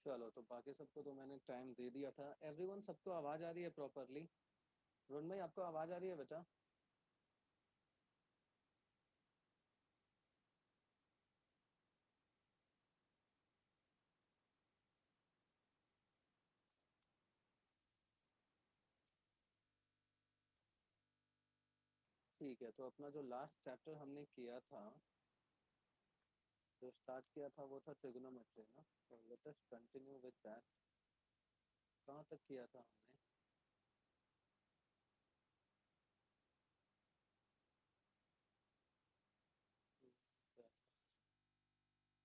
चलो, तो बाकी सबको तो मैंने टाइम दे दिया था। एवरीवन, सबको आवाज आ रही है प्रॉपरली? रोहन भाई, आपको आवाज आ रही है बेटा? ठीक है, तो अपना जो लास्ट चैप्टर हमने किया था, जो स्टार्ट किया था, वो था ट्रिग्नोमेट्री ना। तो let us continue with that. कहाँ तक किया था हमने?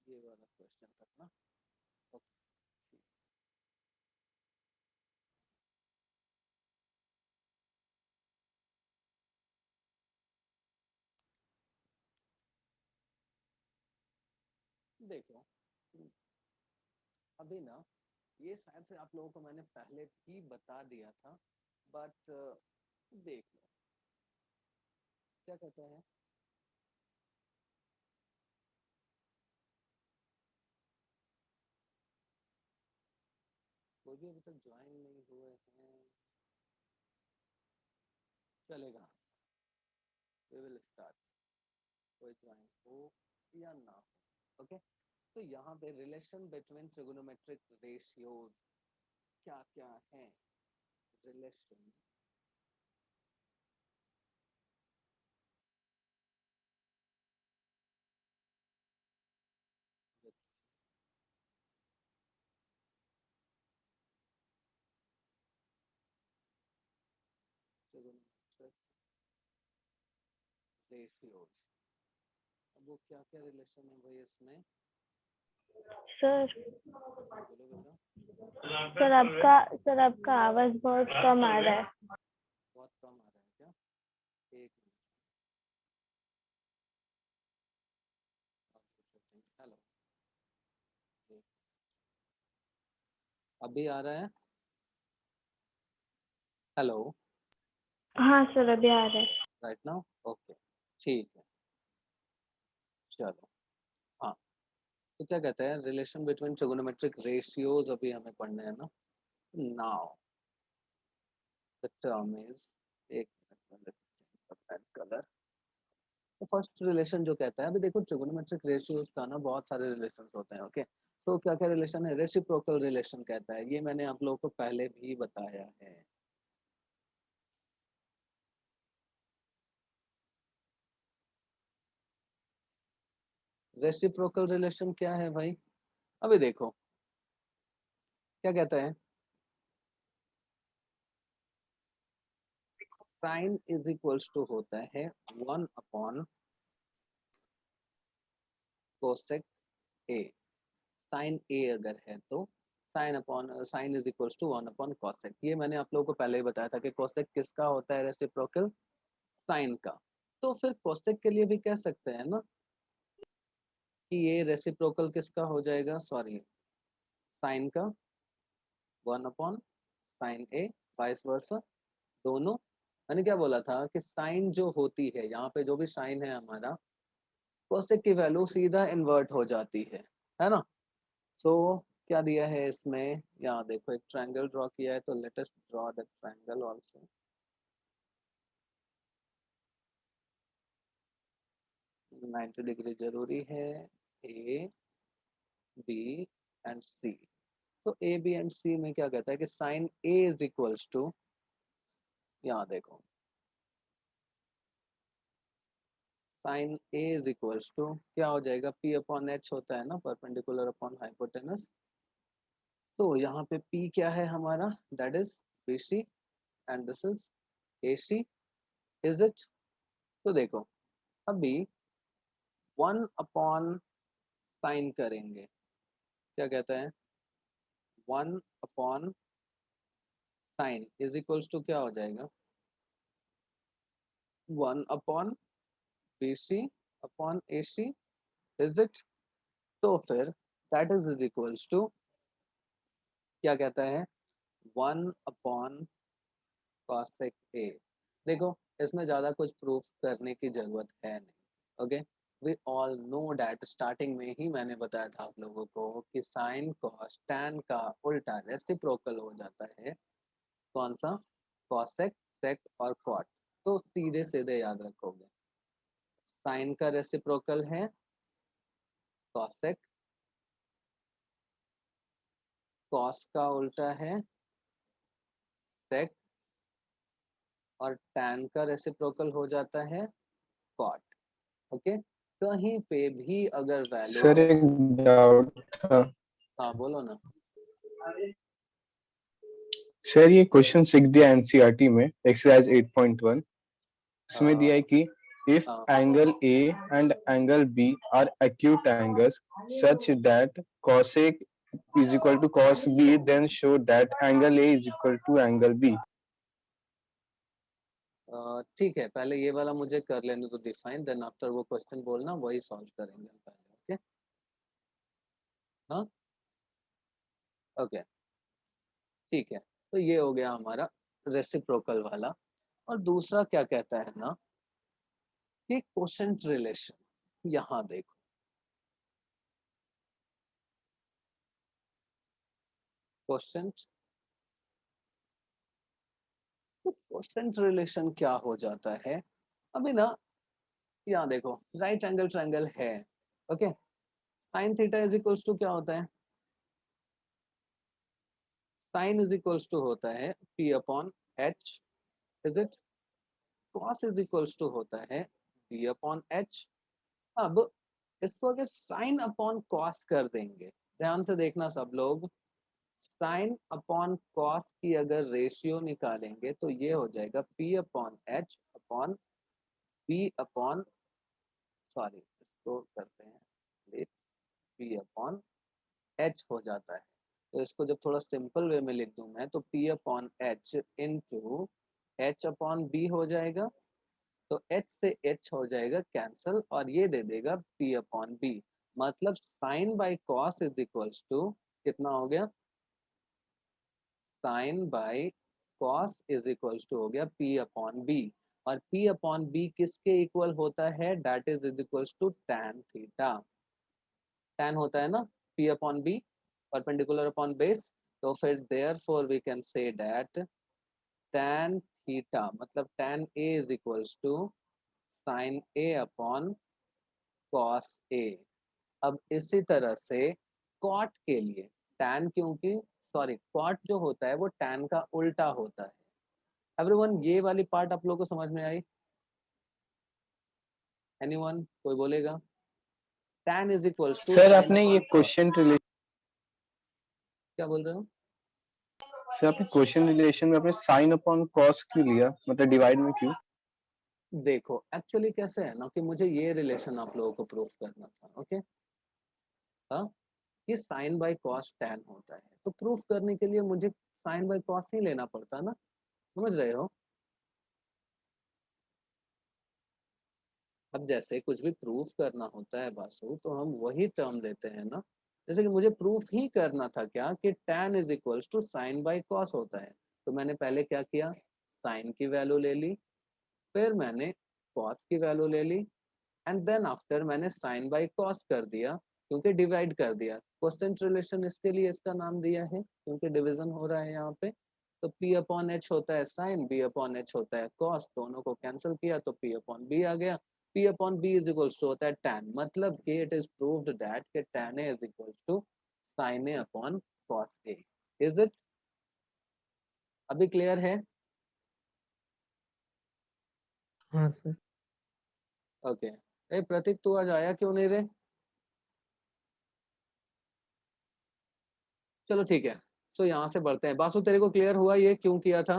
ये वाला क्वेश्चन तक ना। ओके। देखो, अभी ना, ये शायद से आप लोगों को मैंने पहले भी बता दिया था, बट देख लो क्या कहता है। कोई भी अभी तक ज्वाइन नहीं हुए हैं? चलेगा, वी विल स्टार्ट। कोई ज्वाइन हो या ना हो, ओके। तो यहाँ पे रिलेशन बिटवीन ट्रिगोनोमेट्रिक रेशियोज क्या क्या है? Relation trigonometric ratios. अब वो क्या क्या रिलेशन है भाई इसमें? सर हाँ बोलो बेटा। सर आपका आवाज बहुत कम आ रहा है। बहुत कम आ रहा है क्या? एक मिनट। हेलो, अभी आ रहा है? हेलो, हाँ सर, अभी आ रहा है। Right now? ओके, ठीक है। चलो, हाँ। तो क्या कहते हैं, रिलेशन बिटवीन ट्रिगोनोमेट्रिक रेशियोज अभी हमें पढ़ने हैं ना। नाउ द टर्म इज, एक मिनट, कलर। तो फर्स्ट रिलेशन जो कहता है, अभी देखो ट्रिगोनोमेट्रिक रेशियोज का ना बहुत सारे रिलेशन होते हैं, ओके। तो क्या क्या रिलेशन है? रेसिप्रोकल रिलेशन कहता है, ये मैंने आप लोगों को पहले भी बताया है। रेसिप्रोकल रिलेशन क्या है भाई? अभी देखो क्या कहता है, साइन इज इक्वल्स टू होता है 1 upon cosec A. Sine A अगर है तो sine is equals to 1 upon cosec. ये मैंने आप लोगों को पहले ही बताया था कि कोसेक किसका होता है? रेसिप्रोकल, साइन का। तो फिर कोसेक के लिए भी कह सकते हैं ना कि ये रेसिप्रोकल किसका हो जाएगा? सॉरी, साइन का, 1 अपॉन साइन ए, वाइस वर्सा, दोनों। मैंने क्या बोला था कि साइन जो होती है, यहाँ पे जो भी साइन है हमारा, कोसेक की वैल्यू सीधा इन्वर्ट हो जाती है ना। तो क्या दिया है इसमें? यहाँ देखो, एक ट्रायंगल ड्रॉ किया है, तो let us draw the triangle also. 90 degree जरूरी है। ए, बी एंड सी। तो ए बी एंड सी में क्या कहता है कि sine A is equals to, यहाँ देखो, sine A is equals to क्या हो जाएगा? पी अपॉन एच होता है ना, परपेंडिकुलर अपॉन हाइपोटेनस। तो यहाँ पे पी क्या है हमारा? That is B C, and this is A C, is it? तो देखो, अभी 1 अपॉन साइन करेंगे, क्या कहता है? 1 upon sine is equals to क्या हो जाएगा? 1 अपॉन B C upon A C, is it? तो फिर दैट इज इक्वल्स टू क्या कहता है? 1 अपॉन कॉसेक ए। देखो, इसमें ज्यादा कुछ प्रूफ करने की जरूरत है नहीं, okay. We all know that, starting में ही मैंने बताया था आप लोगों को कि साइन कॉस टैन का उल्टा रेसिप्रोकल हो जाता है। कौन सा? कॉसेक, सेक और कॉट। तो सीधे सीधे याद रखोगे, साइन का रेसिप्रोकल है कॉसेक, कॉस का उल्टा है सेक, और टैन का रेसिप्रोकल हो जाता है कॉट। ओके, कहीं पे भी अगर वैल्यू सर एक डाउट था। हाँ बोलो ना। सर ये क्वेश्चन सीख दिया एनसीईआरटी में एक्सरसाइज 8.1, इसमें दिया है कि इफ हाँ angle A and angle B are acute angles such that cos A is equal to cos B, then show that angle A is equal to angle B. ठीक है, पहले ये वाला मुझे कर लेने तो डिफाइन, देन आफ्टर वो क्वेश्चन बोलना, वही सॉल्व करेंगे हम पहले। ओके हाँ ओके ठीक है। तो ये हो गया हमारा रेसिप्रोकल वाला। और दूसरा क्या कहता है ना कि क्वोशंट रिलेशन। यहाँ देखो, क्वोशंट, तो क्वोशंट रिलेशन क्या हो जाता है अभी ना। यहाँ देखो, राइट एंगल ट्रायंगल है। Okay, sine theta is equals to क्या होता है? साइन इज इक्वल्स टू होता है P upon H, is it? Cos is equals to होता है बी अपॉन एच। अब इसको अगर साइन अपॉन कॉस कर देंगे, ध्यान से देखना सब लोग, साइन अपॉन कॉस की अगर रेशियो निकालेंगे तो ये हो जाएगा P upon H upon B upon, sorry इसको करते हैं पी अपॉन एच हो जाता है। तो इसको जब थोड़ा सिंपल वे में लिख दूं मैं, तो P upon H into H upon B हो जाएगा। तो h से h हो जाएगा कैंसल, और ये दे देगा p अपॉन बी। मतलब sine by cos is equals to कितना हो गया? Sine by cos is equals to हो गया p अपॉन बी। और p अपॉन बी किसके इक्वल होता है? That is equals to tan theta. tan होता है ना p अपॉन बी, परपेंडिकुलर अपॉन बेस। तो फिर therefore we can say that tan theta मतलब tan a is equals to sine a upon cos A. अब इसी तरह से कॉट के लिए टैन, क्योंकि सॉरी कॉट जो होता है वो टैन का उल्टा होता है। एवरीवन, ये वाली पार्ट आप लोगों को समझ में आई? एनीवन, कोई बोलेगा? Tan is equals to sir sine आपने ये अपॉन कॉस। क्वेश्चन रिलेशन, क्या बोल रहे हो? सर आपने क्वेश्चन रिलेशन में आपने साइन अपॉन कॉस क्यों लिया, मतलब डिवाइड में क्यों? देखो एक्चुअली कैसे है ना कि मुझे ये रिलेशन आप लोगों को प्रूफ करना था। ओके हाँ, ये साइन बाई कॉस टैन होता है, तो प्रूफ करने के लिए मुझे साइन बाई कॉस ही लेना पड़ता ना, समझ रहे हो? अब जैसे कुछ भी प्रूफ करना होता है बासु, तो हम वही टर्म लेते हैं ना। जैसे कि मुझे प्रूफ ही करना था क्या कि tan is equals to sine by cos होता है। तो मैंने पहले क्या किया, साइन की वैल्यू ले ली, फिर मैंने कॉस की वैल्यू ले ली, एंड देन आफ्टर मैंने साइन बाई कॉस कर दिया, क्योंकि डिवाइड कर दिया। क्वोशंट रिलेशन इसके लिए इसका नाम दिया है क्योंकि डिवीजन हो रहा है यहाँ पे। तो p अपॉन एच होता है साइन, b अपॉन एच होता है कॉस, दोनों को कैंसिल किया तो p अपॉन बी आ गया। p upon B is equals to होता है tan, मतलब कि इट इज प्रूव्ड दैट कि tan a is equals to sin a upon cos a। Is it? अभी क्लियर है? हाँ सर। ओके ए प्रतीक, तू आज आया क्यों नहीं रे? चलो ठीक है, तो यहाँ से बढ़ते हैं। बासु तेरे को क्लियर हुआ ये क्यों किया था?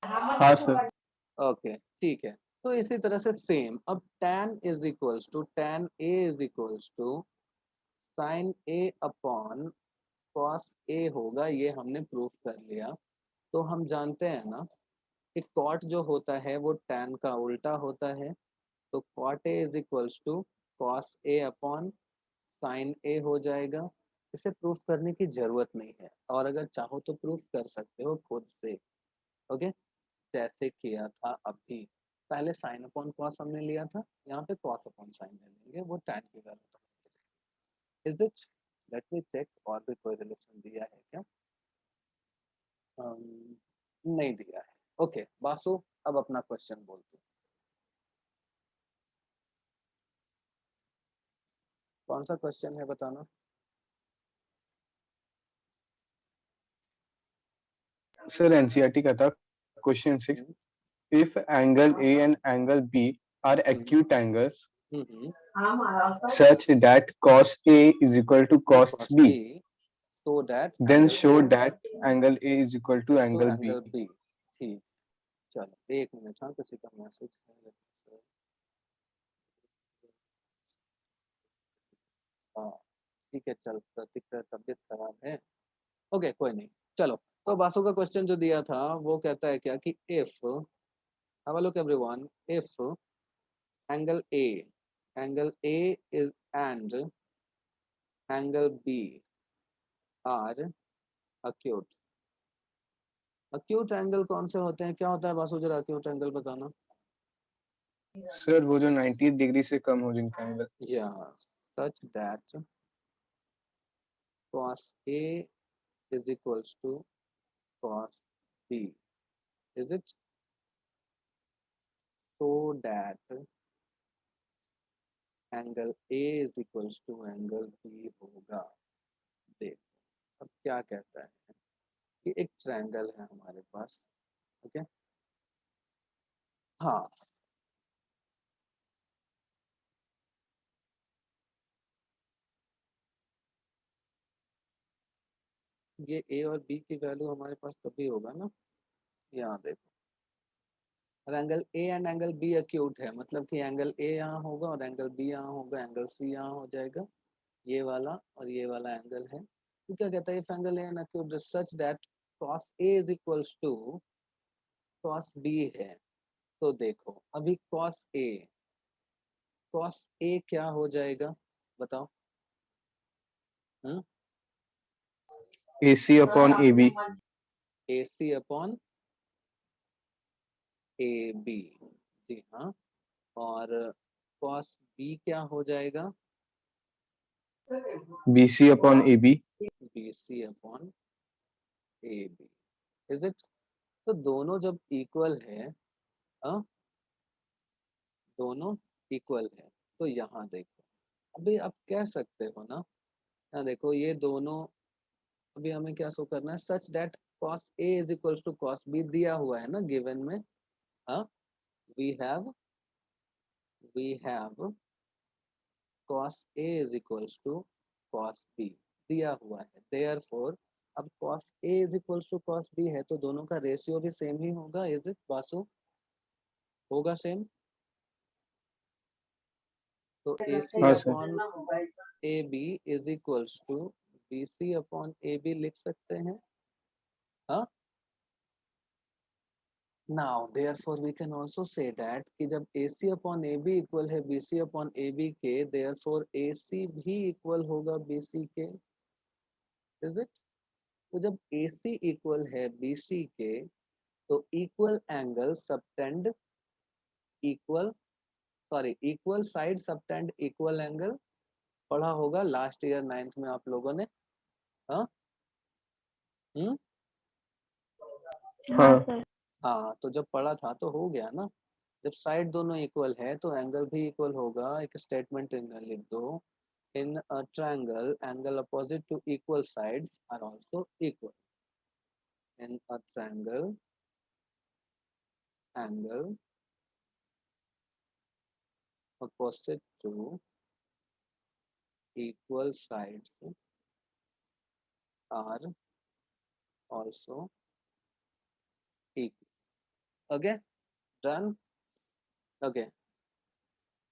हाँ सर। ओके ठीक है। तो इसी तरह से सेम, अब tan is equals to tan a is equals to sin a upon cos a होगा, ये हमने प्रूफ कर लिया। तो हम जानते हैं ना कि cot जो होता है वो tan का उल्टा होता है। तो cot a is equals to cos a upon sin a हो जाएगा। इसे प्रूफ करने की जरूरत नहीं है, और अगर चाहो तो प्रूफ कर सकते हो खुद से। ओके, जैसे किया था अभी। पहले साइन अपॉन कॉस हमने लिया था, यहाँ पे कॉस अपॉन साइन ले लेंगे, वो tan की value. Is it? Let me check, और भी कोई रिलेशन दिया है क्या? नहीं दिया है। ओके बासु, अब अपना क्वेश्चन बोलते। कौन सा क्वेश्चन है बताना। सर एनसीईआरटी का था question 6. Hmm, If angle A and angle B are hmm, acute angles hmm, such that cos A is equal to cos cos B, B, so that then angle show A that angle A is equal to तो angle B. Angle B. ठीक, चलो एक minute, हाँ किसी का message है। हाँ ठीक है, चल प्रतीक का तबीयत खराब है। ओके कोई नहीं, चलो। तो बासु का क्वेश्चन जो दिया था वो कहता है क्या कि if, have a look everyone, if angle A is and angle B are acute. Acute angle कौन से होते हैं, क्या होता है बासु, जरा अक्यूट एंगल बताना। सर वो जो 90 डिग्री से कम हो जिनका एंगल. या सच that cos A is equals to cos B, is it? So that angle A is equals to angle B होगा। देखो अब क्या कहता है कि एक ट्रायंगल है हमारे पास, ओके। हाँ ये A और B की वैल्यू हमारे पास तभी होगा ना, यहाँ देखो। और angle A and angle B acute है, मतलब कि एंगल A यहाँ होगा और एंगल B यहाँ होगा, एंगल C यहाँ हो जाएगा, ये वाला और ये वाला एंगल है। तो क्या कहता है, if angle A an acute such that cos A is equals to cos B है। तो देखो अभी cos A क्या हो जाएगा बताओ। हम्म, AC upon AB. AC upon AB, जी हाँ। और cos B क्या हो जाएगा, BC upon AB. BC upon AB, is it? तो दोनों जब इक्वल है, हाँ दोनों इक्वल है, तो यहाँ देखो अभी आप कह सकते हो ना, यहाँ देखो ये दोनों, अभी हमें क्या शो करना है, such that cos A is equals to cos B दिया हुआ है ना गिवन में। हाँ we have cos A is equals to cos B दिया हुआ है, देयरफॉर अब cos A is equals to cos B है तो दोनों का रेशियो भी सेम ही होगा, इज इट बासु? होगा सेम। तो AC हाँ sir. Upon AB is equals to BC upon AB लिख सकते हैं। हाँ now therefore we can also say that कि जब AC अपॉन AB इक्वल है BC अपॉन AB के, therefore AC भी इक्वल होगा BC के, इज इट? तो जब AC इक्वल है BC के तो equal angle subtend equal, sorry equal side subtend equal angle, पढ़ा होगा लास्ट ईयर 9th में आप लोगों ने। हाँ हम्म, हाँ हाँ. सर। हाँ तो जब पढ़ा था तो हो गया ना, जब साइड दोनों इक्वल है तो एंगल भी इक्वल होगा। एक स्टेटमेंट लिख दो, in a triangle angle opposite to equal sides are also equal। in a triangle angle opposite to equal sides are also equal। Okay done, okay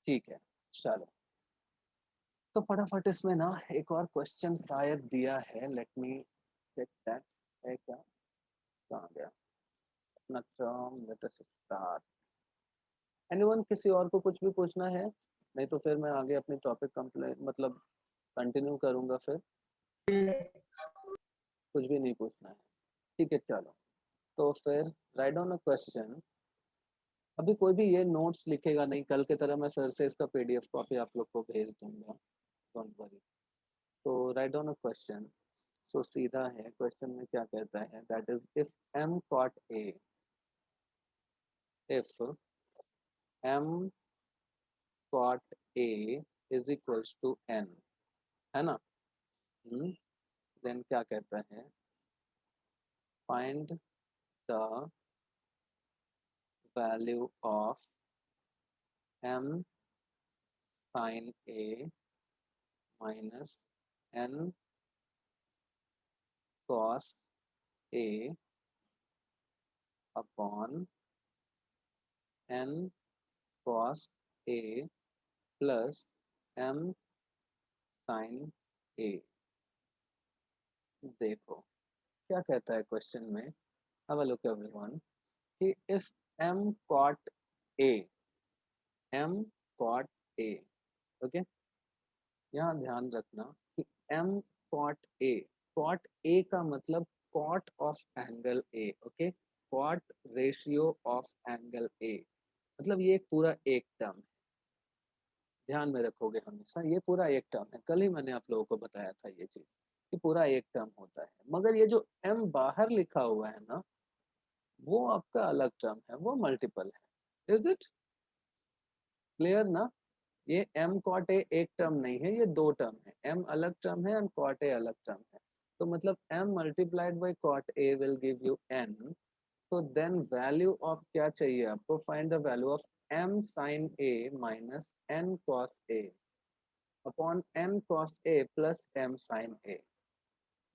ठीक है चलो। तो फटाफट इसमें ना एक और क्वेश्चन शायद दिया है, लेट मी चेक दैट, है क्या, कहाँ गया अपना term, let us start. Anyone किसी और को कुछ भी पूछना है, नहीं तो फिर मैं आगे अपनी टॉपिक कंप्लीट मतलब कंटिन्यू करूंगा फिर। कुछ भी नहीं पूछना है, ठीक है चलो। तो फिर राइट डाउन अ क्वेश्चन अभी कोई भी ये नोट्स लिखेगा नहीं, कल की तरह मैं फिर से इसका पीडीएफ कॉपी आप लोग को भेज दूंगा, डोंट वरी। तो राइट डाउन अ क्वेश्चन। तो सीधा है, क्वेश्चन में क्या कहता है, that is if m cot a, if m cot a is equals to n, है ना, देन क्या कहता है, find the value of m sin a minus n cos a upon n cos a plus m sin a। देखो क्या कहता है question में, हैव अ लुक एवरीवन, कि if m cot a, m cot a, okay, यहाँ ध्यान रखना कि m cot a, cot a का मतलब cot of angle a, okay, cot ratio of angle a, मतलब ये पूरा एक टर्म है, ध्यान में रखोगे हमेशा, ये पूरा एक टर्म है, कल ही मैंने आप लोगों को बताया था ये चीज कि पूरा एक टर्म होता है, मगर ये जो m बाहर लिखा हुआ है ना, वो आपका अलग टर्म है, वो मल्टीपल है, इज इट क्लियर ना, ये m cot a एक टर्म नहीं है, ये दो टर्म है, m अलग टर्म है और cot a अलग टर्म है, तो मतलब m multiplied by cot a will give you n, तो देन वैल्यू ऑफ क्या चाहिए आपको, find the value of m sin a minus n cos a upon n cos a plus m sin a।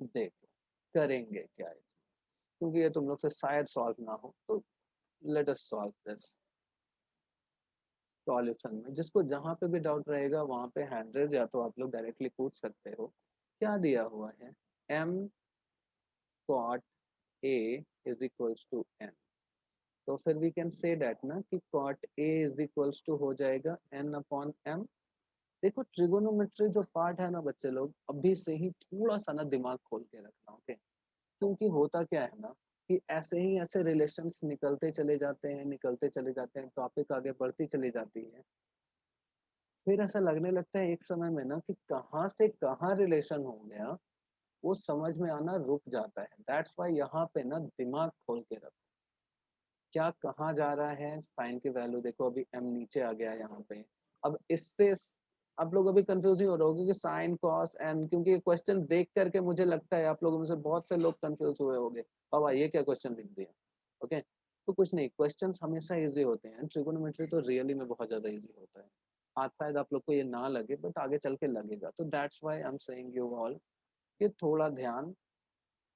देखो करेंगे क्या इसमें, क्योंकि ये तुम लोग से शायद सॉल्व ना हो, तो let us solve this solution में, जिसको जहां पे भी डाउट रहेगा वहां पे 100 या तो आप लोग डायरेक्टली पूछ सकते हो। क्या दिया हुआ है, m cot a is equals to n, तो फिर वी कैन से दैट ना कि cot a is equals to हो जाएगा n अपॉन m। देखो ट्रिगोनोमेट्री जो पार्ट है ना बच्चे लोग, अभी से ही थोड़ा सा ना दिमाग खोल के रखना, ओके, क्योंकि होता क्या है ना कि ऐसे ही ऐसे रिलेशंस निकलते चले जाते हैं, निकलते चले जाते हैं, टॉपिक आगे बढ़ती चली जाती है, फिर ऐसा लगने लगता है एक समय में ना कि कहाँ से कहाँ रिलेशन हो गया, वो समझ में आना रुक जाता है। दैट्स वाई यहाँ पे ना दिमाग खोल के रखो, क्या कहाँ जा रहा है, साइन की वैल्यू देखो, अभी m नीचे आ गया यहाँ पे, अब इससे आप लोग अभी कंफ्यूज ही हो रहे होगे कि साइन कॉस एन, क्योंकि क्वेश्चन देख करके मुझे लगता है आप लोगों में से बहुत से लोग कंफ्यूज हुए होंगे, बाबा ये क्या क्वेश्चन लिख दिया, ओके, तो कुछ नहीं, क्वेश्चन हमेशा इजी होते हैं, ट्रिगोनोमेट्री तो रियली में बहुत ज्यादा इजी होता है, आज शायद आप लोग को ये ना लगे बट आगे चल के लगेगा, तो that's why I am saying you all कि थोड़ा ध्यान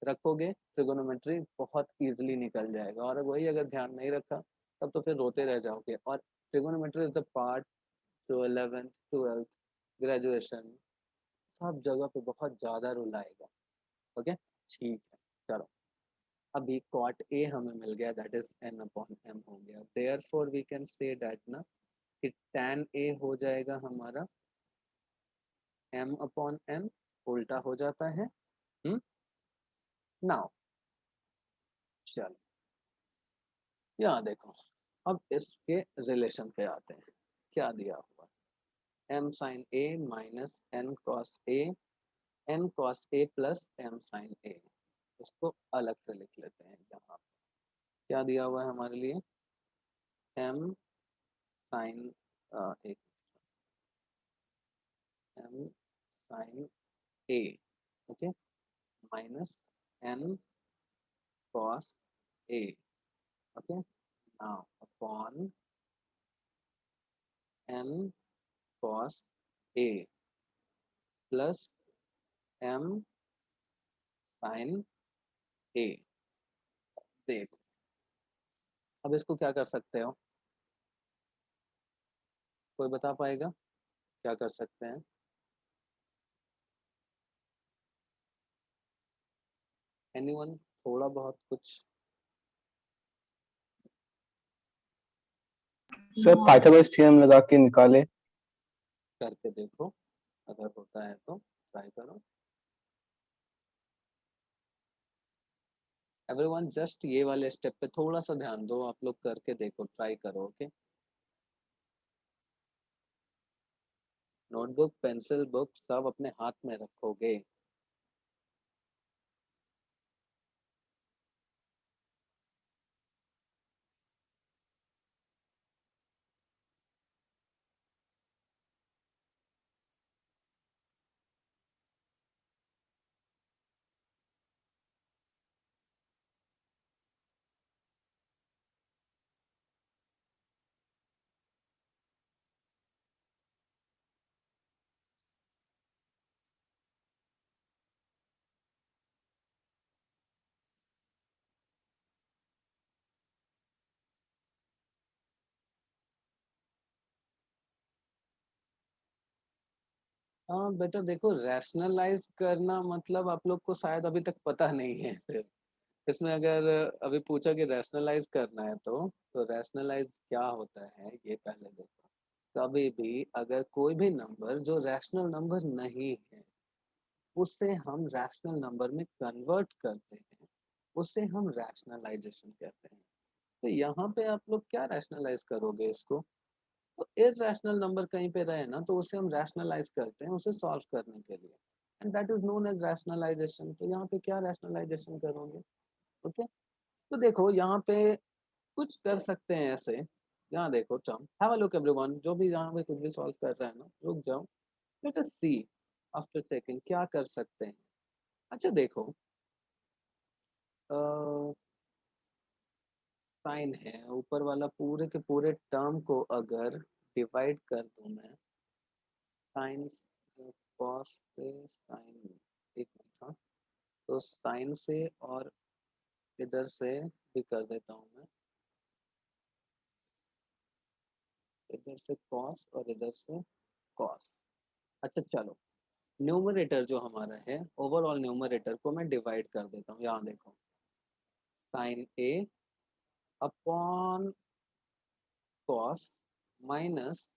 रखोगे, ट्रिगोनोमेट्री बहुत इजीली निकल जाएगा, और वही अगर ध्यान नहीं रखा तब तो फिर रोते रह जाओगे, और ट्रिगोनोमेट्री इज द पार्ट जो 11th 12th ग्रेजुएशन सब जगह पे बहुत ज्यादा रुलाएगा, ओके, ठीक है, चलो, अभी cot a हमें मिल गया, that is n upon m हो गया, therefore we can say that ना कि tan a हो जाएगा हमारा m अपॉन n, उल्टा हो जाता है, नाउ चलो यहाँ देखो, अब इसके रिलेशन पे आते हैं, क्या दिया हुआ, m sin a minus n cos a, n cos a plus m sin a, इसको अलग से लिख लेते हैं, यहाँ क्या दिया हुआ है हमारे लिए, m sin एक m sin a, okay, minus n cos a, okay, now upon m cos a plus m sin a। देखो अब इसको क्या कर सकते हो, कोई बता पाएगा क्या कर सकते हैं, एनीवन, थोड़ा बहुत कुछ सर पाइथागोरस थ्योरम लगा के निकाले। करके देखो, अगर होता है तो ट्राई करो। एवरीवन जस्ट ये वाले स्टेप पे थोड़ा सा ध्यान दो, आप लोग करके देखो, ट्राई करो। ओके, नोटबुक पेंसिल बुक सब अपने हाथ में रखोगे। हाँ बेटा देखो, रैशनलाइज करना मतलब आप लोग को शायद अभी तक पता नहीं है। फिर इसमें अगर अभी पूछा कि रैशनलाइज करना है तो रैशनलाइज क्या होता है ये पहले देखो। कभी भी अगर कोई भी नंबर जो रैशनल नंबर नहीं है उसे हम रैशनल नंबर में कन्वर्ट करते हैं, उसे हम रैशनलाइजेशन कहते हैं। तो यहाँ पे आप लोग क्या रैशनलाइज करोगे इसको? तो इरैशनल नंबर कहीं पे रहे ना तो उसे हम रैशनलाइज करते हैं उसे सॉल्व करने के लिए, and that is known as rationalisation. तो यहाँ पे क्या रैशनलाइजेशन करोगे? ओके, तो देखो यहाँ पे कुछ कर सकते हैं ऐसे। यहाँ देखो term, have a look everyone, जो भी यहाँ पे कुछ भी सॉल्व कर रहा है ना, रुक जाओ, लेट अस सी आफ्टर सेकंड क्या कर सकते हैं। अच्छा देखो, साइन है ऊपर वाला, पूरे के पूरे टर्म को अगर डिवाइड कर दूं मैं, साइन कॉस से साइन, एक मिनट हाँ, तो साइन से और इधर से भी कर देता हूँ मैं, इधर से कॉस और इधर से कॉस। अच्छा चलो, न्यूमरेटर जो हमारा है, ओवरऑल न्यूमरेटर को मैं डिवाइड कर देता हूँ। यहाँ देखो, sine A upon cos minus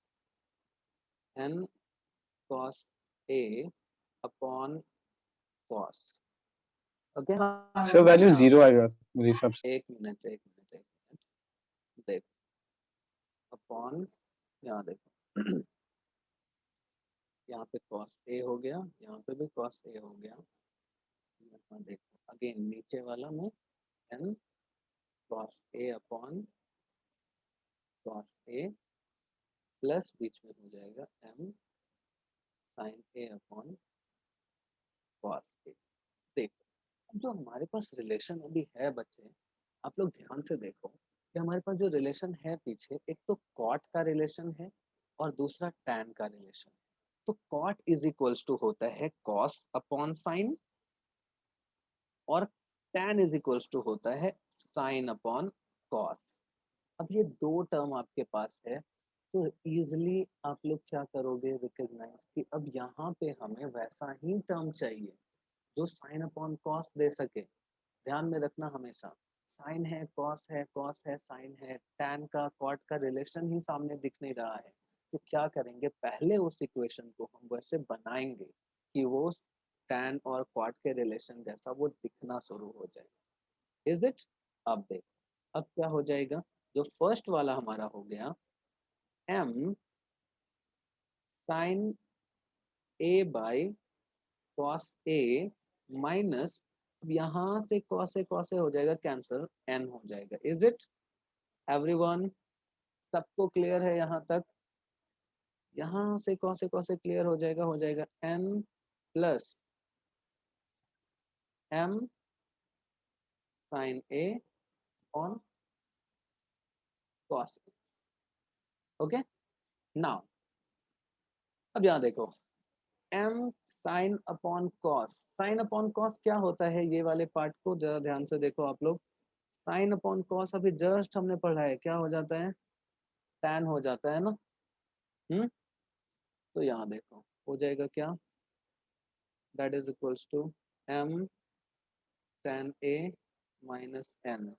N cos A upon cos. Okay, sir value now 0 आएगा मेरे हिसाब से। एक मिनट एक मिनट एक मिनट, देखो अपॉन, यहाँ देखो यहाँ पे कॉस ए हो गया, यहाँ पे भी कॉस ए हो गया। यहाँ देखो अगेन नीचे वाला में N cos A upon cos A plus बीच में हो जाएगा M sign A upon cos A. देखो जो हमारे पास रिलेशन अभी है बच्चे, आप लोग ध्यान से देखो कि हमारे पास जो रिलेशन है पीछे, एक तो कॉट का रिलेशन है और दूसरा टैन का रिलेशन। तो कॉट इज इक्वल्स टू होता है कॉस अपॉन साइन, और tan इज इक्वल्स टू होता है साइन अपॉन कॉस। अब ये दो टर्म आपके पास है, तो इजिली आप लोग क्या करोगे, रिकॉग्नाइज कि अब यहाँ पे हमें वैसा ही टर्म चाहिए जो साइन अपॉन कॉस दे सके। ध्यान में रखना हमेशा, साइन है कॉस है साइन है, tan का कॉट का रिलेशन ही सामने दिख नहीं रहा है। तो क्या करेंगे, पहले उस इक्वेशन को हम वैसे बनाएंगे कि वो tan और कॉट के रिलेशन जैसा वो दिखना शुरू हो जाए। Is it? अब देखो अब क्या हो जाएगा, जो फर्स्ट वाला हमारा हो गया m sine a by cos a minus, यहाँ से कॉस ए हो जाएगा कैंसल, n हो जाएगा। Is it everyone? सबको क्लियर है यहाँ तक? यहाँ से कॉस ए क्लियर हो जाएगा n plus m sine a on cos A. Okay, now अब यहाँ देखो, m sine upon cos, sine upon cos क्या होता है, ये वाले पार्ट को जरा ध्यान से देखो आप लोग। साइन अपॉन कॉस अभी जस्ट हमने पढ़ा है, क्या हो जाता है, टैन हो जाता है ना। तो यहाँ देखो हो जाएगा क्या, that is equals to m tan a minus n।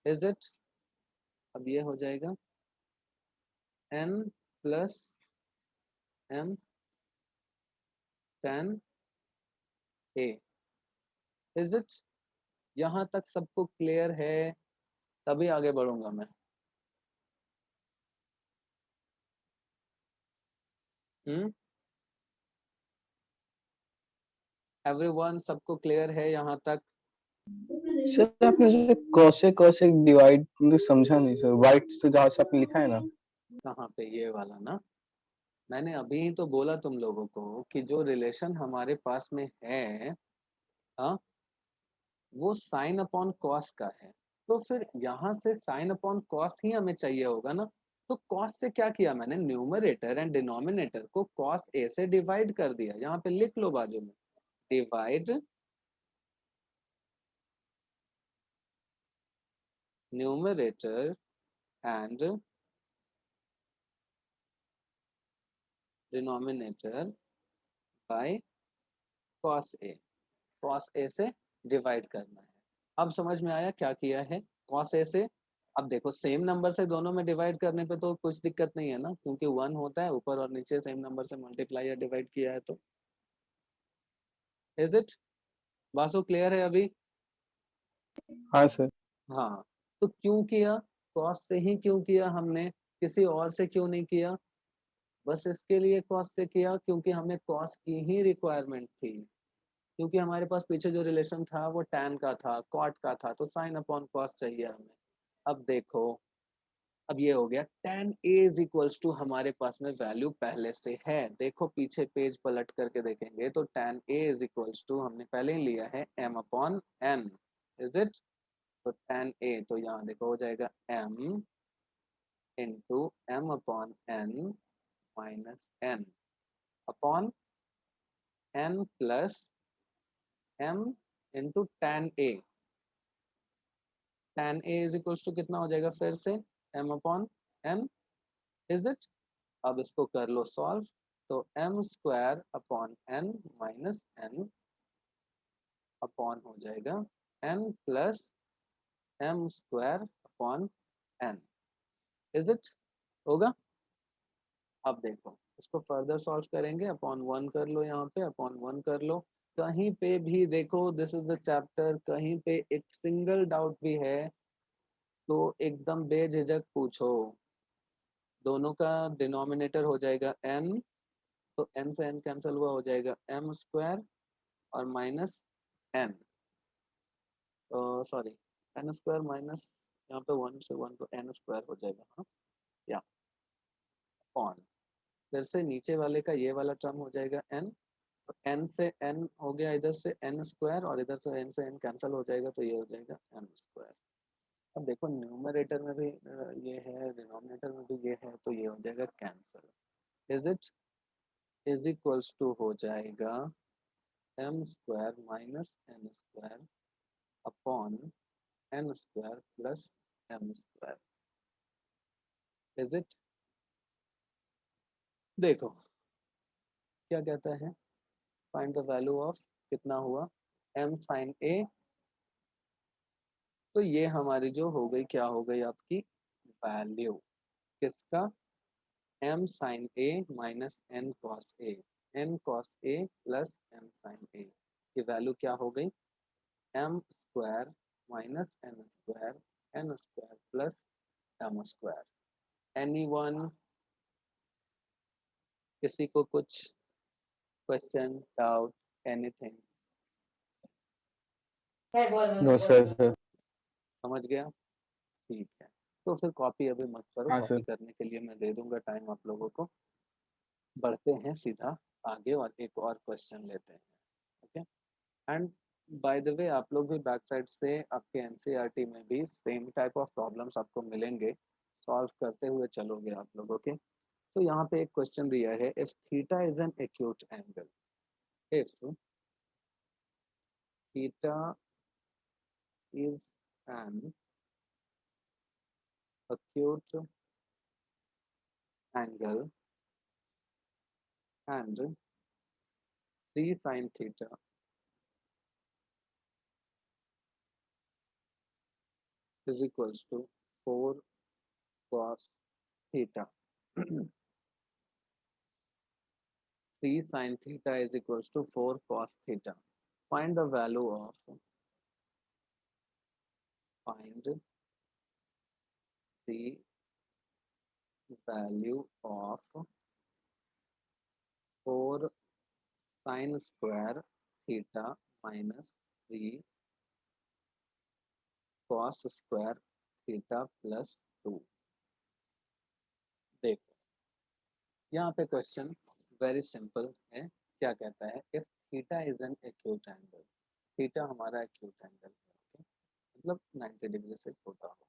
Is it? अब ये हो जाएगा n plus m tan a। Is it? यहाँ तक सबको क्लियर है, तभी आगे बढ़ूंगा मैं। एवरीवन, सबको क्लियर है यहाँ तक? सर आपने जो कॉसेक कॉसेक डिवाइड समझा नहीं सर, वाइट से जहाँ से आपने लिखा है ना। कहाँ पे? ये वाला ना, मैंने अभी ही तो बोला तुम लोगों को कि जो रिलेशन हमारे पास में है, हाँ, वो साइन अपॉन कॉस का है। तो फिर यहाँ से साइन अपॉन कॉस ही हमें चाहिए होगा ना। तो कॉस से क्या किया मैंने, न्यूमरेटर एंड डिनोमिनेटर को कॉस ए से डिवाइड कर दिया। यहाँ पे लिख लो बाजू में, divide numerator and denominator by cos A. Cos A से डिवाइड करना है। अब समझ में आया क्या किया है कॉस ए से? अब देखो सेम नंबर से दोनों में डिवाइड करने पे तो कुछ दिक्कत नहीं है ना, क्योंकि 1 होता है ऊपर और नीचे सेम नंबर से मल्टीप्लाई या डिवाइड किया है तो। Is it? बासु क्लियर है अभी? हाँ सर। हाँ, तो क्यों किया? कॉस से ही क्यों किया हमने, किसी और से क्यों नहीं किया? बस इसके लिए कॉस से किया क्योंकि हमें कॉस की ही रिक्वायरमेंट थी, क्योंकि हमारे पास पीछे जो रिलेशन था वो tan का था, cot का था, तो साइन अपॉन कॉस चाहिए हमें। अब देखो, अब ये हो गया tan a is equals to, हमारे पास में वैल्यू पहले से है। देखो पीछे पेज पलट करके देखेंगे तो tan a is equals to हमने पहले ही लिया है m upon n। Is it? तो tan a, तो यहाँ देखो हो जाएगा m into m upon n minus n upon n plus m into tan a। tan a is equals to कितना हो जाएगा फिर से, m upon n। Is it? अब इसको कर लो सॉल्व, तो m square upon n minus n upon हो जाएगा n plus m square upon n। Is it? होगा? अब देखो इसको फर्दर सॉल्व करेंगे, अपॉन 1 कर लो, यहाँ पे अपॉन 1 कर लो। कहीं पे भी देखो, दिस इज द चैप्टर, कहीं पे एक सिंगल डाउट भी है तो एकदम बेझिझक पूछो। दोनों का डिनोमिनेटर हो जाएगा n, तो n से n कैंसिल हुआ, हो जाएगा m स्क्वायर और minus n, sorry n square minus, यहाँ पे 1 से 1 तो n स्क्वायर हो जाएगा, हाँ, या अपॉन फिर से नीचे वाले का ये वाला टर्म हो जाएगा n, तो n से n हो गया, इधर से n स्क्वायर और इधर से n कैंसिल हो जाएगा, तो ये हो जाएगा n स्क्वायर। अब देखो न्यूमरेटर में भी ये है, डिनोमिनेटर में भी ये है, तो ये हो जाएगा cancel. Is it? Is equals to हो जाएगा m square minus n square upon n square plus m square. Is it? देखो क्या कहता है, फाइंड द वैल्यू ऑफ, कितना हुआ, m साइन a। तो ये हमारी जो हो गई, क्या हो गई आपकी वैल्यू, किसका, m sine a minus n cos a, n cos a plus m sine a की वैल्यू क्या हो गई, m square minus n square plus m square. Anyone? किसी को कुछ question, doubt, anything? No sir. समझ गया? ठीक है, तो फिर कॉपी अभी मत करो, हाँ कॉपी सर। करने के लिए मैं दे दूंगा टाइम आप लोगों को। बढ़ते हैं सीधा आगे और एक और क्वेश्चन लेते हैं। Okay, and by the way आप लोग भी बैक साइड से आपके एनसीईआरटी में भी सेम टाइप ऑफ प्रॉब्लम्स आपको मिलेंगे, सॉल्व करते हुए चलोगे आप लोग। ओके, तो यहाँ पे एक क्वेश्चन दिया है, if theta is an acute angle, if theta is an acute angle and 3 sin theta is equals to 4 cos theta. 3 sin theta is equals to 4 cos theta. Find the value of find the value of 4 sin square theta minus 3 cos square theta plus 2। देखो यहाँ पे question very simple है। क्या कहता है, if theta is an acute angle, theta हमारा acute angle है, okay? मतलब 90 डिग्री से छोटा होगा,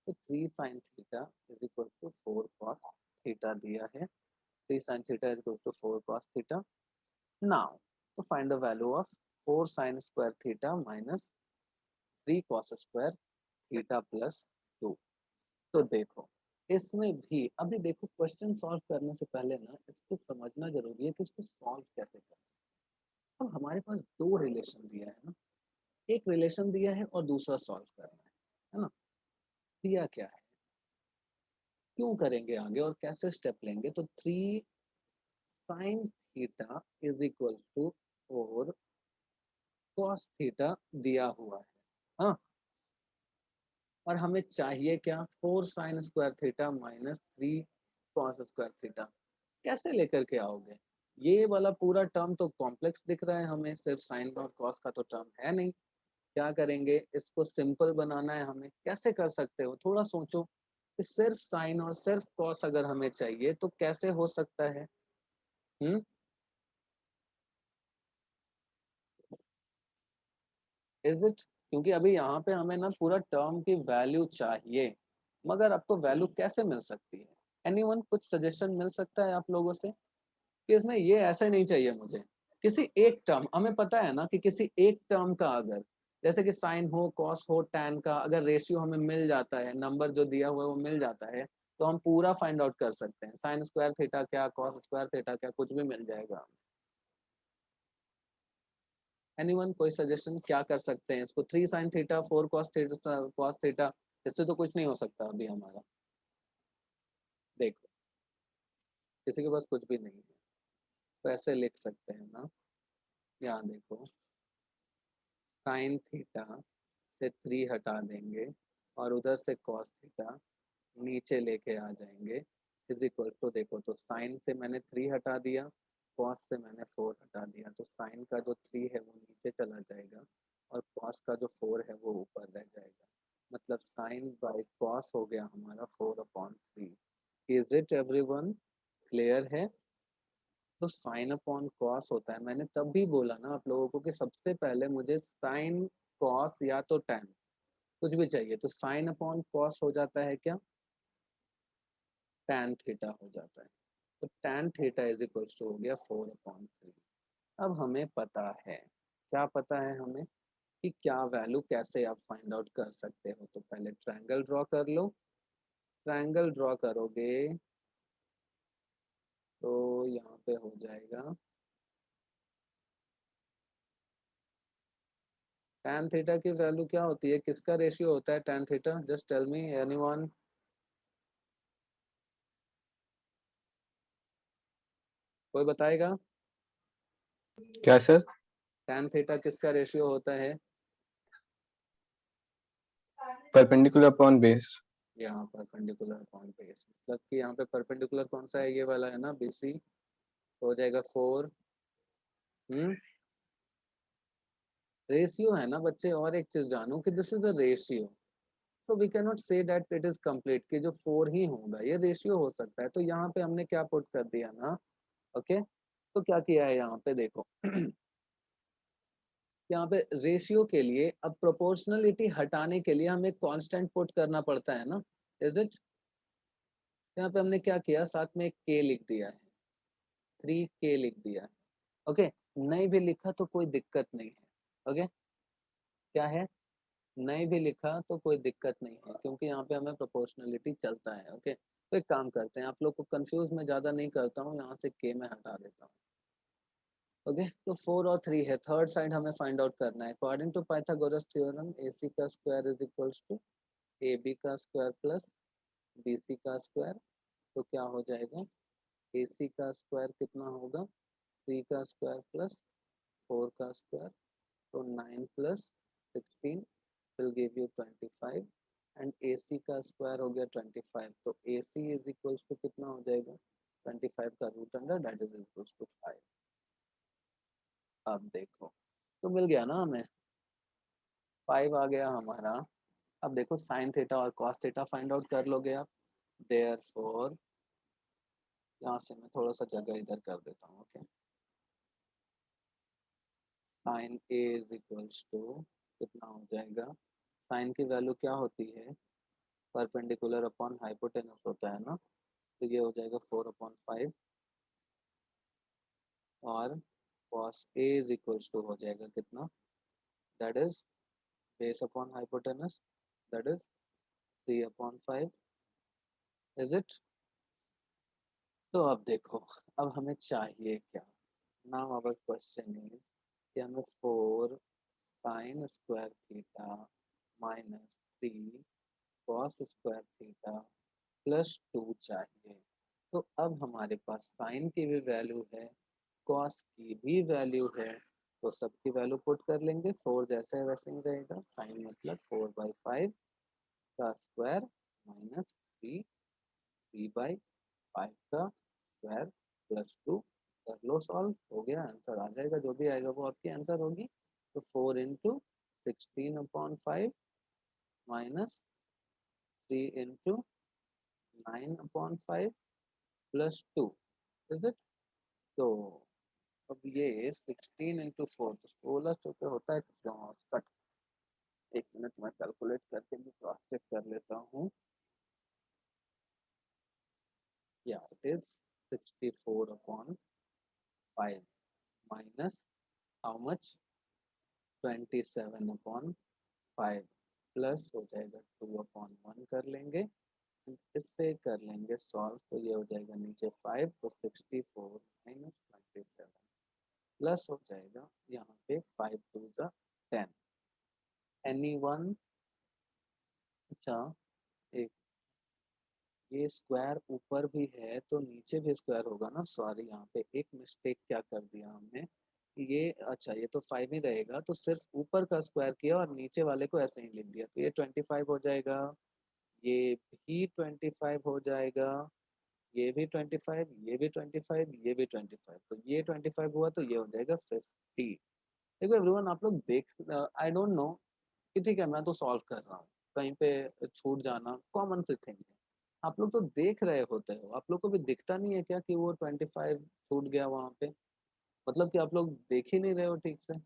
तो 3 sin theta is equal to 4 cos theta दिया है। 3 sin theta is equal to 4 cos theta. Now to find the value of 4 sin square theta minus 3 cos square theta plus 2। तो देखो इसमें भी अभी देखो, क्वेश्चन सॉल्व करने से पहले ना इसको समझना जरूरी है कि इसको सॉल्व कैसे करें। अब हमारे पास दो रिलेशन दिया है ना, एक रिलेशन दिया है और दूसरा सॉल्व करना है ना। दिया क्या है, क्यों करेंगे आगे और कैसे स्टेप लेंगे, तो 3 sin theta is equal to 4 cos theta दिया हुआ है। हाँ, और हमें चाहिए क्या, 4 sin square theta minus 3 cos square theta. कैसे लेकर के आओगे, ये वाला पूरा टर्म तो कॉम्प्लेक्स दिख रहा है हमें, सिर्फ साइन और कॉस का तो टर्म है नहीं। क्या करेंगे, इसको सिंपल बनाना है हमें। कैसे कर सकते हो, थोड़ा सोचो कि सिर्फ साइन और सिर्फ कॉस अगर हमें चाहिए तो कैसे हो सकता है। इज इट, क्योंकि अभी यहाँ पे हमें ना पूरा टर्म की वैल्यू चाहिए, मगर अब तो वैल्यू कैसे मिल सकती है। एनीवन, कुछ सजेशन मिल सकता है आप लोगों से कि इसमें ये ऐसे नहीं चाहिए मुझे, किसी एक टर्म, हमें पता है ना कि किसी एक टर्म का अगर, जैसे कि साइन हो कॉस हो टैन का अगर रेशियो हमें मिल जाता है, नंबर जो दिया हुआ है वो मिल जाता है, तो हम पूरा फाइंड आउट कर सकते हैं। साइन स्क्वायर थीटा क्या, कॉस स्क्वायर थीटा क्या, कुछ भी मिल जाएगा। एनीवन, कोई सजेशन, क्या कर सकते हैं इसको। 3 sin थीटा 4 cos थीटा, इससे तो कुछ नहीं हो सकता अभी हमारा। देखो किसी के पास कुछ भी नहीं है तो ऐसे लिख सकते हैं ना, यहाँ देखो साइन थीटा से 3 हटा देंगे और उधर से कॉस थीटा नीचे लेके आ जाएंगे, इज इक्वल टू, देखो तो साइन से मैंने 3 हटा दिया, कॉस से मैंने 4 हटा दिया, तो साइन का जो 3 है वो नीचे चला जाएगा और कॉस का जो 4 है वो ऊपर रह जाएगा। मतलब साइन बाई कॉस हो गया हमारा 4/3। इज इट एवरीवन क्लियर है। तो साइन अपॉन कॉस होता है, मैंने तब भी बोला ना आप लोगों को कि सबसे पहले मुझे साइन कॉस या तो टैन कुछ भी चाहिए, तो साइन अपॉन कॉस हो जाता है क्या, टैन थीटा हो जाता है। तो tan theta is equal to हो गया 4/3। अब हमें पता है, क्या पता है हमें कि क्या वैल्यू कैसे आप फाइंड आउट कर सकते हो। तो पहले ट्रायंगल ड्रॉ कर लो, ट्रायंगल ड्रॉ करोगे तो यहाँ पे हो जाएगा tan थीटा की वैल्यू क्या होती है, किसका रेशियो होता है tan theta, just tell me anyone. कोई बताएगा क्या सर? tan थीटा किसका रेशियो होता है। Perpendicular upon base. यहाँ परपेंडिकुलर अपॉन बेस, मतलब कि यहाँ पे परपेंडिकुलर कौन सा है, ये वाला है ना, BC, हो जाएगा 4। रेशियो है ना बच्चे, और एक चीज जानो कि दिस इज अ रेशियो, तो we can not say that it is complete कि जो 4 ही होगा, ये रेशियो हो सकता है। तो यहाँ पे हमने क्या पुट कर दिया ना, ओके तो क्या किया है यहाँ पे देखो यहाँ पे रेशियो के लिए अब प्रोपोर्शनलिटी हटाने के लिए हमें कांस्टेंट पुट करना पड़ता है ना, इज इट। यहाँ पे हमने क्या किया, साथ में एक k लिख दिया है, 3k लिख दिया है, ओके। नहीं भी लिखा तो कोई दिक्कत नहीं है, ओके। क्या है, नहीं भी लिखा तो कोई दिक्कत नहीं है, क्योंकि यहाँ पे हमें प्रोपोर्शनलिटी चलता है, ओके। तो एक काम करते हैं, आप लोग को कंफ्यूज में ज्यादा नहीं करता हूँ, यहाँ से k में हटा देता हूँ, ओके। तो 4 और 3 है, थर्ड साइड हमें फाइंड आउट करना है। According to Pythagoras theorem AC का square is equals to AB का स्क्वायर प्लस BC का स्क्वायर। तो क्या हो जाएगा, AC का स्क्वायर कितना होगा, 3 का स्क्वायर प्लस 4 का स्क्वायर, तो 9 plus 16 will give you 25 and AC का स्क्वायर हो गया 25, तो AC इज इक्वल्स टू कितना हो जाएगा 25 का root under that is equals to 5। अब देखो तो मिल गया ना हमें, 5 आ गया हमारा। अब देखो साइन थीटा और कॉस थीटा फाइंड आउट कर लोगे आप। देयरफॉर यहाँ से मैं थोड़ा सा जगह इधर कर देता हूँ। Okay, sine A is equals to कितना हो जाएगा, साइन की वैल्यू क्या होती है, परपेंडिकुलर अपॉन हाइपोटेनस होता है ना, तो ये हो जाएगा 4/5 और cos A is equals to हो जाएगा कितना, that is base upon hypotenuse, that is 3/5। Is it? तो अब देखो, अब हमें चाहिए क्या, नाउ आवर क्वेश्चन इज कि हमें 4 sine square theta minus 3 cos square theta plus 2 चाहिए। तो अब हमारे पास साइन की भी वैल्यू है, कॉस की भी वैल्यू है, तो सबकी वैल्यू पुट कर लेंगे। 4 जैसे है वैसे ही रहेगा, साइन मतलब 4/5 का स्क्वायर माइनस 3/5 का स्क्वायर प्लस 2। कर लो सॉल्व, हो गया, आंसर आ जाएगा, जो भी आएगा वो आपकी आंसर होगी। तो 4 into 16/5 minus 3 into 9/5 plus 2, is it? तो अब ये 16 इंटू 4 तो 16 चौके होता है 64। 1 मिनट में कैलकुलेट करके भी क्रॉस चेक कर लेता हूँ। या it is 64/5 minus how much 27/5 plus हो जाएगा 2/1 कर लेंगे, इससे कर लेंगे सॉल्व, तो ये हो जाएगा नीचे 5, तो 64 माइनस 27 प्लस हो जाएगा यहाँ पे 5 2 जा 10। एनीवन? अच्छा, एक ये स्क्वायर ऊपर भी है तो नीचे भी स्क्वायर होगा ना, सॉरी यहाँ पे एक मिस्टेक क्या कर दिया हमने, ये अच्छा ये तो 5 ही रहेगा, तो सिर्फ ऊपर का स्क्वायर किया और नीचे वाले को ऐसे ही लिख दिया, तो ये 25 हो जाएगा, ये भी 25 हो जाएगा, ये भी 25, ये भी 25, ये भी 25, तो ये 25 हुआ तो ये हो जाएगा 50। देखो एवरीवन, आप लोग देख, आई डोंट नो कि ठीक है मैं तो सॉल्व कर रहा हूँ, कहीं पे छूट जाना कॉमन से थिंग है, आप लोग तो देख रहे होते हो, आप लोग को भी दिखता नहीं है क्या कि वो 25 छूट गया वहां पे, मतलब कि आप लोग देख ही नहीं रहे हो ठीक से।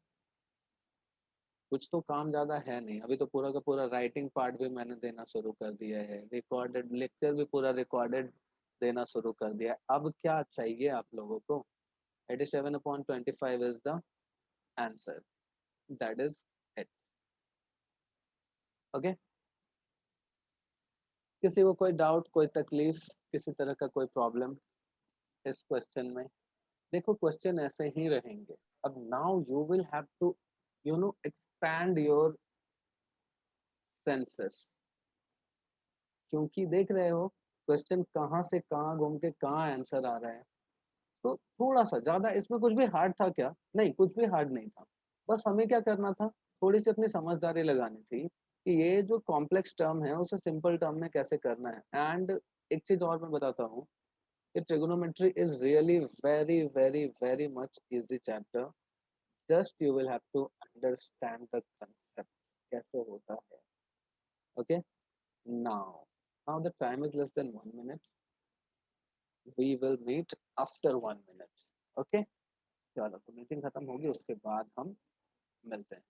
कुछ तो काम ज्यादा है नहीं, अभी तो पूरा का पूरा राइटिंग पार्ट भी मैंने देना शुरू कर दिया है, रिकॉर्डेड लेक्चर भी पूरा रिकॉर्डेड देना शुरू कर दिया है। अब क्या चाहिए आप लोगों को, 87/25 is the answer, that is it. Okay, किसी को कोई डाउट, कोई तकलीफ, किसी तरह का कोई प्रॉब्लम इस क्वेश्चन में? देखो क्वेश्चन ऐसे ही रहेंगे। अब now you will have to expand your senses, क्योंकि देख रहे हो क्वेश्चन कहाँ से कहाँ घूम के कहाँ आंसर आ रहा है। तो थोड़ा सा ज्यादा, इसमें कुछ भी हार्ड था क्या? नहीं, कुछ भी हार्ड नहीं था, बस हमें क्या करना था, थोड़ी सी अपनी समझदारी लगानी थी कि ये जो कॉम्प्लेक्स टर्म है उसे सिंपल टर्म में कैसे करना है। एंड एक चीज और मैं बताता हूँ कि trigonometry is really very very very much easy chapter, just you will have to understand the concept कैसे होता है। Okay, now the time is less than 1 minute, we will meet after 1 minute. Okay, चलो तो meeting खत्म होगी उसके बाद हम मिलते हैं।